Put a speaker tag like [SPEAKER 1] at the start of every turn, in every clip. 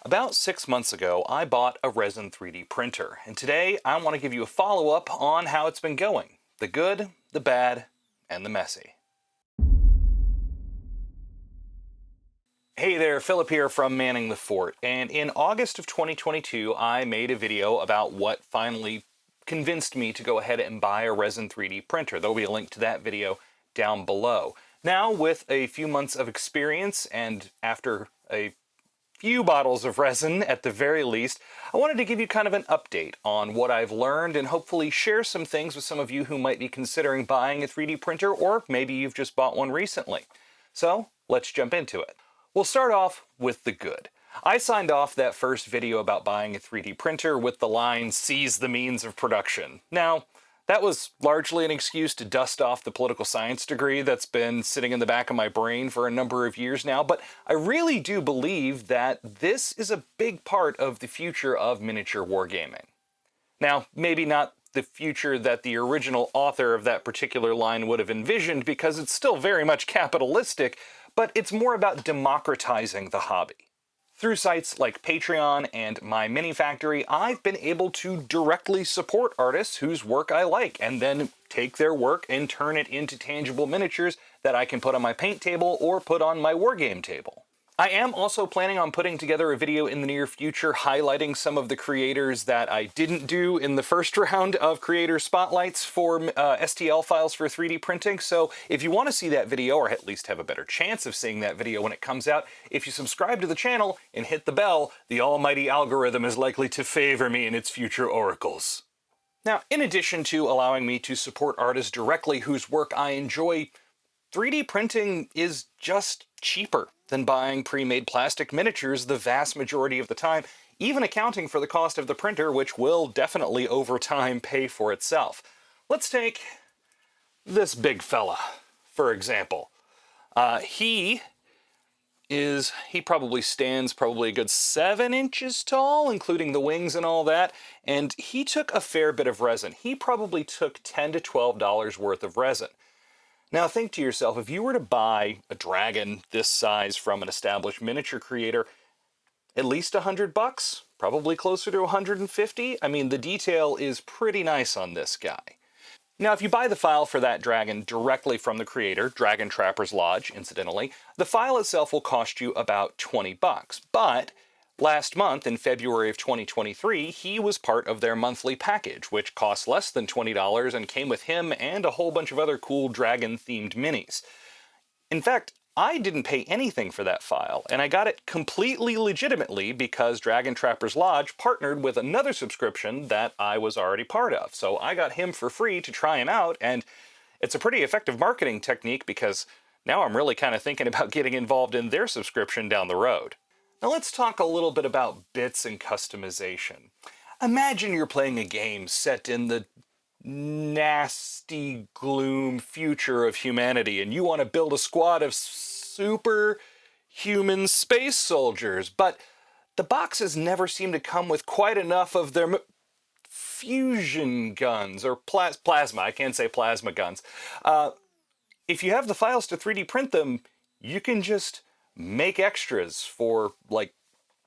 [SPEAKER 1] About 6 months ago, I bought a Resin 3D printer, and today I want to give you a follow-up on how it's been going. The good, the bad, and the messy. Hey there, Philip here from Manning the Fort, and in August of 2022, I made a video about what finally convinced me to go ahead and buy a Resin 3D printer. There'll be a link to that video down below. Now, with a few months of experience, and after a few bottles of resin at the very least, I wanted to give you kind of an update on what I've learned and hopefully share some things with some of you who might be considering buying a 3D printer, or maybe you've just bought one recently. So let's jump into it. We'll start off with the good. I signed off that first video about buying a 3D printer with the line, "Seize the means of production." Now, that was largely an excuse to dust off the political science degree that's been sitting in the back of my brain for a number of years now, but I really do believe that this is a big part of the future of miniature wargaming. Now, maybe not the future that the original author of that particular line would have envisioned, because it's still very much capitalistic, but it's more about democratizing the hobby. Through sites like Patreon and My Mini Factory, I've been able to directly support artists whose work I like, and then take their work and turn it into tangible miniatures that I can put on my paint table or put on my wargame table. I am also planning on putting together a video in the near future highlighting some of the creators that I didn't do in the first round of creator spotlights for STL files for 3D printing. So if you want to see that video, or at least have a better chance of seeing that video when it comes out, if you subscribe to the channel and hit the bell, the almighty algorithm is likely to favor me in its future oracles. Now, in addition to allowing me to support artists directly whose work I enjoy, 3D printing is just cheaper than buying pre-made plastic miniatures the vast majority of the time, even accounting for the cost of the printer, which will definitely over time pay for itself. Let's take this big fella, for example. He probably stands a good 7 inches tall, including the wings and all that, and he took a fair bit of resin. He probably took $10 to $12 worth of resin. Now think to yourself, if you were to buy a dragon this size from an established miniature creator, at least $100, probably closer to 150. I mean, the detail is pretty nice on this guy. Now, if you buy the file for that dragon directly from the creator, Dragon Trapper's Lodge, incidentally, the file itself will cost you about $20, but last month, in February of 2023, he was part of their monthly package, which cost less than $20 and came with him and a whole bunch of other cool dragon-themed minis. In fact, I didn't pay anything for that file, and I got it completely legitimately because Dragon Trapper's Lodge partnered with another subscription that I was already part of. So I got him for free to try him out, and it's a pretty effective marketing technique because now I'm really kind of thinking about getting involved in their subscription down the road. Now let's talk a little bit about bits and customization. Imagine you're playing a game set in the nasty gloom future of humanity, and you want to build a squad of superhuman space soldiers, but the boxes never seem to come with quite enough of their fusion guns, or plasma, I can't say plasma guns. If you have the files to 3D print them, you can just make extras for like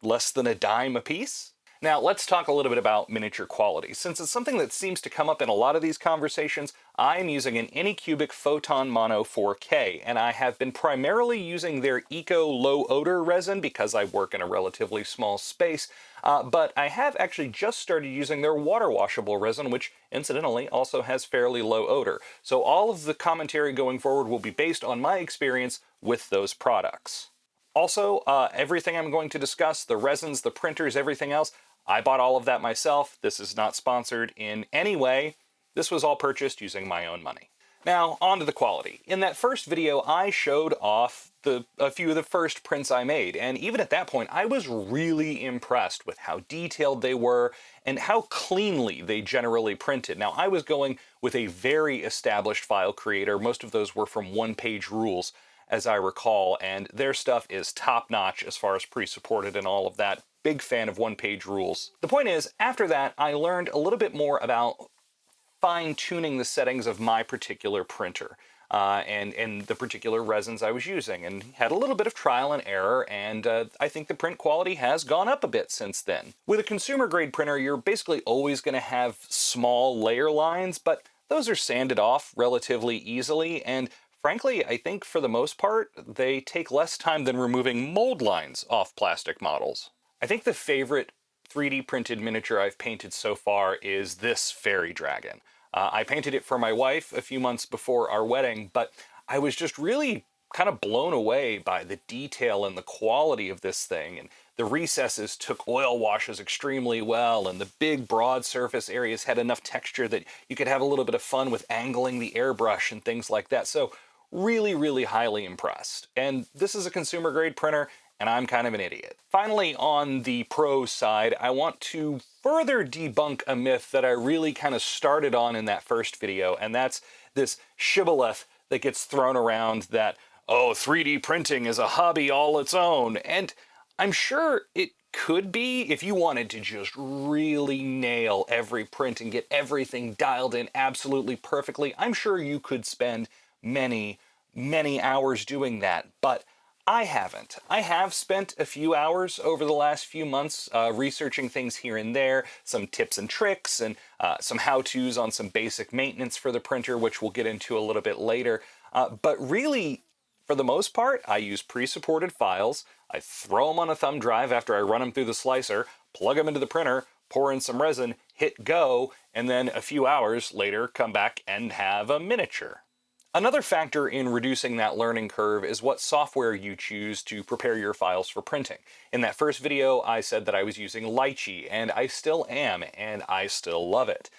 [SPEAKER 1] less than a dime a piece. Now let's talk a little bit about miniature quality. Since it's something that seems to come up in a lot of these conversations, I'm using an Anycubic Photon Mono 4K, and I have been primarily using their Eco Low Odor resin because I work in a relatively small space, but I have actually just started using their water washable resin, which incidentally also has fairly low odor. So all of the commentary going forward will be based on my experience with those products. Also, everything I'm going to discuss, the resins, the printers, everything else, I bought all of that myself. This is not sponsored in any way. This was all purchased using my own money. Now, on to the quality. In that first video, I showed off a few of the first prints I made, and even at that point, I was really impressed with how detailed they were and how cleanly they generally printed. Now, I was going with a very established file creator. Most of those were from One Page Rules, as I recall, and their stuff is top-notch as far as pre-supported and all of that. Big fan of One Page Rules. The point is, after that, I learned a little bit more about fine-tuning the settings of my particular printer. and the particular resins I was using, and had a little bit of trial and error, and I think the print quality has gone up a bit since then. With a consumer grade printer, you're basically always going to have small layer lines, but those are sanded off relatively easily, and frankly, I think for the most part, they take less time than removing mold lines off plastic models. I think the favorite 3D printed miniature I've painted so far is this fairy dragon. I painted it for my wife a few months before our wedding, but I was just really kind of blown away by the detail and the quality of this thing. And the recesses took oil washes extremely well, and the big broad surface areas had enough texture that you could have a little bit of fun with angling the airbrush and things like that. So really, really highly impressed. And this is a consumer grade printer, and I'm kind of an idiot. Finally, on the pro side, I want to further debunk a myth that I really kind of started on in that first video, and that's this shibboleth that gets thrown around that, oh, 3D printing is a hobby all its own. And I'm sure it could be if you wanted to just really nail every print and get everything dialed in absolutely perfectly. I'm sure you could spend many, many hours doing that, but I haven't. I have spent a few hours over the last few months researching things here and there, some tips and tricks, and some how-tos on some basic maintenance for the printer, which we'll get into a little bit later. But really, for the most part, I use pre-supported files. I throw them on a thumb drive after I run them through the slicer, plug them into the printer, pour in some resin, hit go, and then a few hours later come back and have a miniature. Another factor in reducing that learning curve is what software you choose to prepare your files for printing. In that first video, I said that I was using Lychee, and I still am, and I still love it.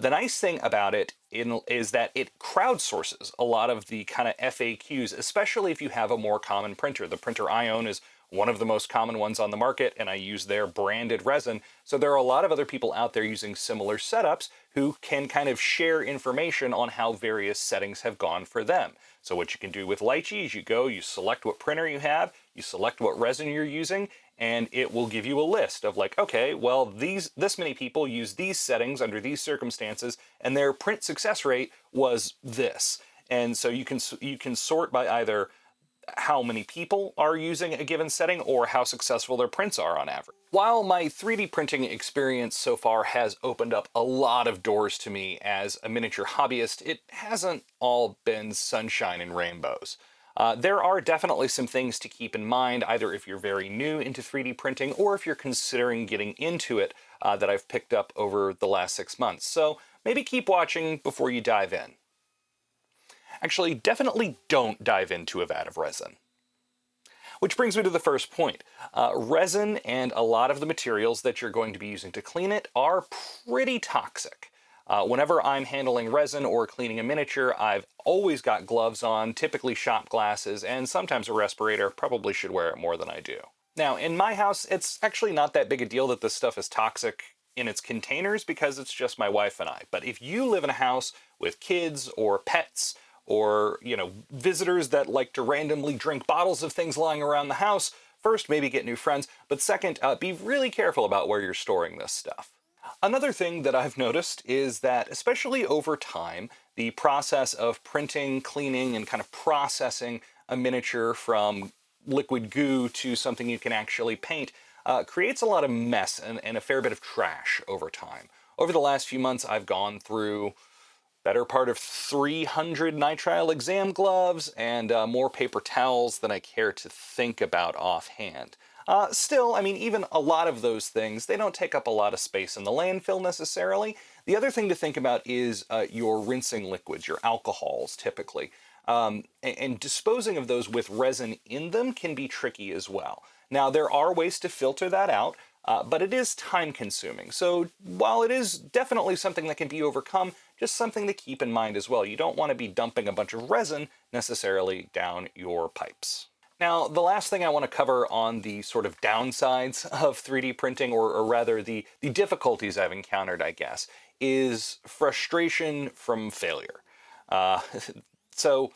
[SPEAKER 1] The nice thing about it is that it crowdsources a lot of the kind of FAQs, especially if you have a more common printer. The printer I own is one of the most common ones on the market, and I use their branded resin. So there are a lot of other people out there using similar setups who can kind of share information on how various settings have gone for them. So what you can do with Lychee is you select what printer you have, you select what resin you're using, and it will give you a list of like, okay, well, this many people use these settings under these circumstances, and their print success rate was this. And so you can sort by either how many people are using a given setting or how successful their prints are on average. While my 3D printing experience so far has opened up a lot of doors to me as a miniature hobbyist, it hasn't all been sunshine and rainbows. There are definitely some things to keep in mind, either if you're very new into 3D printing or if you're considering getting into it, that I've picked up over the last 6 months. So maybe keep watching before you dive in. Actually, definitely don't dive into a vat of resin. Which brings me to the first point. Resin and a lot of the materials that you're going to be using to clean it are pretty toxic. Whenever I'm handling resin or cleaning a miniature, I've always got gloves on, typically shop glasses, and sometimes a respirator. Probably should wear it more than I do. Now, in my house, it's actually not that big a deal that this stuff is toxic in its containers because it's just my wife and I. But if you live in a house with kids or pets, or, visitors that like to randomly drink bottles of things lying around the house, first, maybe get new friends, but second, be really careful about where you're storing this stuff. Another thing that I've noticed is that, especially over time, the process of printing, cleaning, and kind of processing a miniature from liquid goo to something you can actually paint creates a lot of mess and a fair bit of trash over time. Over the last few months, I've gone through better part of 300 nitrile exam gloves and more paper towels than I care to think about offhand. Still, I mean, even a lot of those things, they don't take up a lot of space in the landfill necessarily. The other thing to think about is your rinsing liquids, your alcohols typically. And disposing of those with resin in them can be tricky as well. Now, there are ways to filter that out, but it is time consuming. So while it is definitely something that can be overcome, just something to keep in mind as well. You don't want to be dumping a bunch of resin necessarily down your pipes. Now, the last thing I want to cover on the sort of downsides of 3D printing, or rather the difficulties I've encountered, I guess, is frustration from failure. So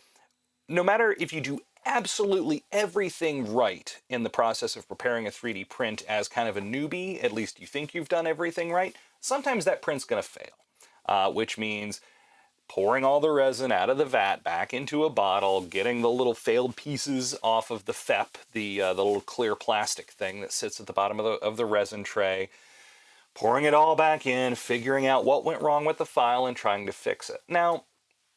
[SPEAKER 1] no matter if you do absolutely everything right in the process of preparing a 3D print as kind of a newbie, at least you think you've done everything right, sometimes that print's going to fail, which means pouring all the resin out of the vat back into a bottle, getting the little failed pieces off of the FEP, the little clear plastic thing that sits at the bottom of the resin tray, pouring it all back in, figuring out what went wrong with the file, and trying to fix it. Now,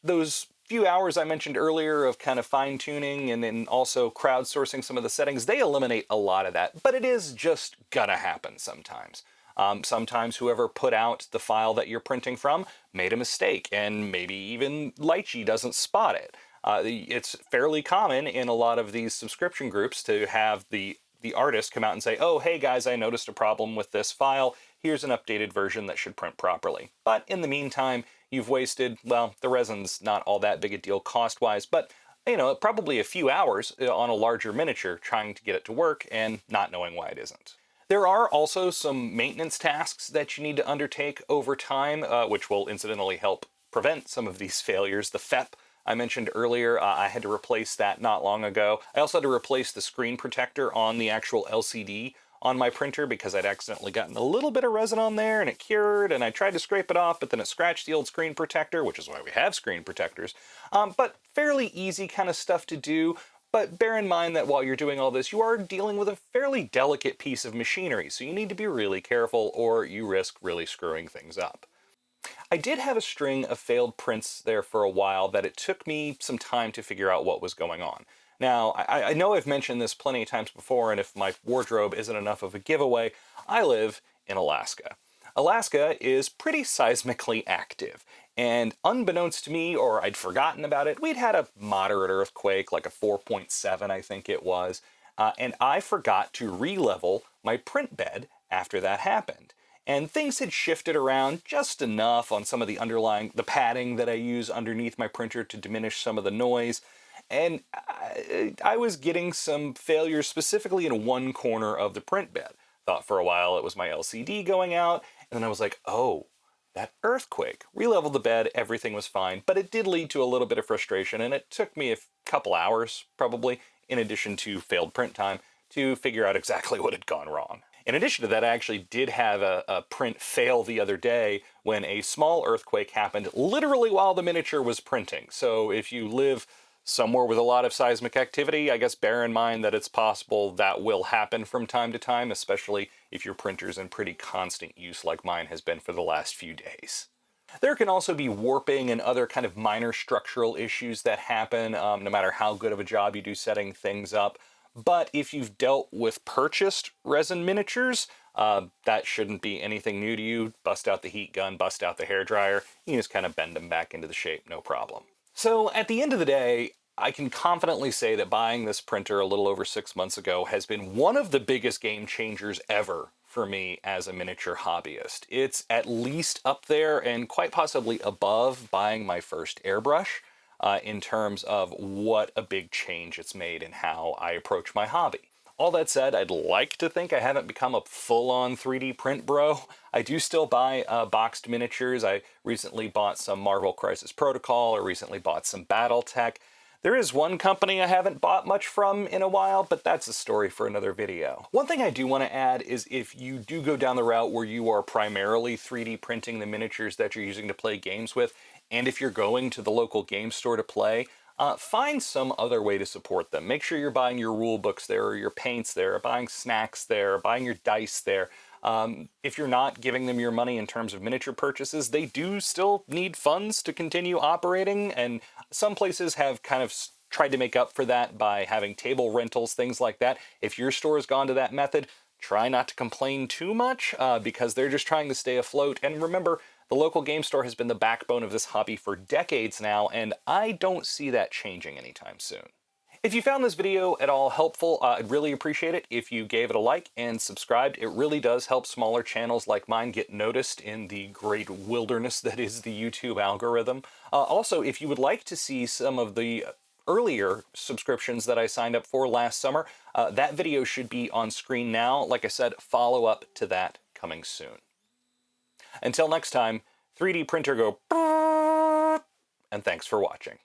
[SPEAKER 1] those few hours I mentioned earlier of kind of fine-tuning and then also crowdsourcing some of the settings, they eliminate a lot of that, but it is just gonna happen sometimes. Sometimes whoever put out the file that you're printing from made a mistake, and maybe even Lychee doesn't spot it. It's fairly common in a lot of these subscription groups to have the artist come out and say, oh, hey guys, I noticed a problem with this file. Here's an updated version that should print properly. But in the meantime, you've wasted, well, the resin's not all that big a deal cost-wise, but probably a few hours on a larger miniature trying to get it to work and not knowing why it isn't. There are also some maintenance tasks that you need to undertake over time, which will incidentally help prevent some of these failures. The FEP I mentioned earlier, I had to replace that not long ago. I also had to replace the screen protector on the actual LCD on my printer because I'd accidentally gotten a little bit of resin on there and it cured, and I tried to scrape it off, but then it scratched the old screen protector, which is why we have screen protectors. But fairly easy kind of stuff to do. But bear in mind that while you're doing all this, you are dealing with a fairly delicate piece of machinery, so you need to be really careful or you risk really screwing things up. I did have a string of failed prints there for a while that it took me some time to figure out what was going on. Now, I know I've mentioned this plenty of times before, and if my wardrobe isn't enough of a giveaway, I live in Alaska. Alaska is pretty seismically active, and unbeknownst to me, or I'd forgotten about it, we'd had a moderate earthquake, like a 4.7 I think it was, and I forgot to re-level my print bed after that happened. And things had shifted around just enough on some of the padding that I use underneath my printer to diminish some of the noise. And I was getting some failures specifically in one corner of the print bed. Thought for a while it was my LCD going out, and then I was like, oh, that earthquake. Releveled the bed, everything was fine, but it did lead to a little bit of frustration, and it took me a couple hours, probably, in addition to failed print time, to figure out exactly what had gone wrong. In addition to that, I actually did have a print fail the other day when a small earthquake happened literally while the miniature was printing. So if you live somewhere with a lot of seismic activity, I guess bear in mind that it's possible that will happen from time to time, especially if your printer's in pretty constant use like mine has been for the last few days. There can also be warping and other kind of minor structural issues that happen, no matter how good of a job you do setting things up. But if you've dealt with purchased resin miniatures, that shouldn't be anything new to you. Bust out the heat gun, bust out the hairdryer, you can just kind of bend them back into the shape, no problem. So at the end of the day, I can confidently say that buying this printer a little over 6 months ago has been one of the biggest game changers ever for me as a miniature hobbyist. It's at least up there and quite possibly above buying my first airbrush in terms of what a big change it's made in how I approach my hobby. All that said, I'd like to think I haven't become a full-on 3D print bro. I do still buy boxed miniatures. I recently bought some Marvel Crisis Protocol, or recently bought some BattleTech. There is one company I haven't bought much from in a while, but that's a story for another video. One thing I do want to add is if you do go down the route where you are primarily 3D printing the miniatures that you're using to play games with, and if you're going to the local game store to play, find some other way to support them. Make sure you're buying your rule books there, or your paints there, or buying snacks there, or buying your dice there. If you're not giving them your money in terms of miniature purchases, they do still need funds to continue operating, and some places have kind of tried to make up for that by having table rentals, things like that. If your store has gone to that method, try not to complain too much, because they're just trying to stay afloat. And remember, the local game store has been the backbone of this hobby for decades now, and I don't see that changing anytime soon. If you found this video at all helpful, I'd really appreciate it if you gave it a like and subscribed. It really does help smaller channels like mine get noticed in the great wilderness that is the YouTube algorithm. Also, if you would like to see some of the earlier subscriptions that I signed up for last summer, that video should be on screen now. Like I said, follow up to that coming soon. Until next time, 3D printer go, and thanks for watching.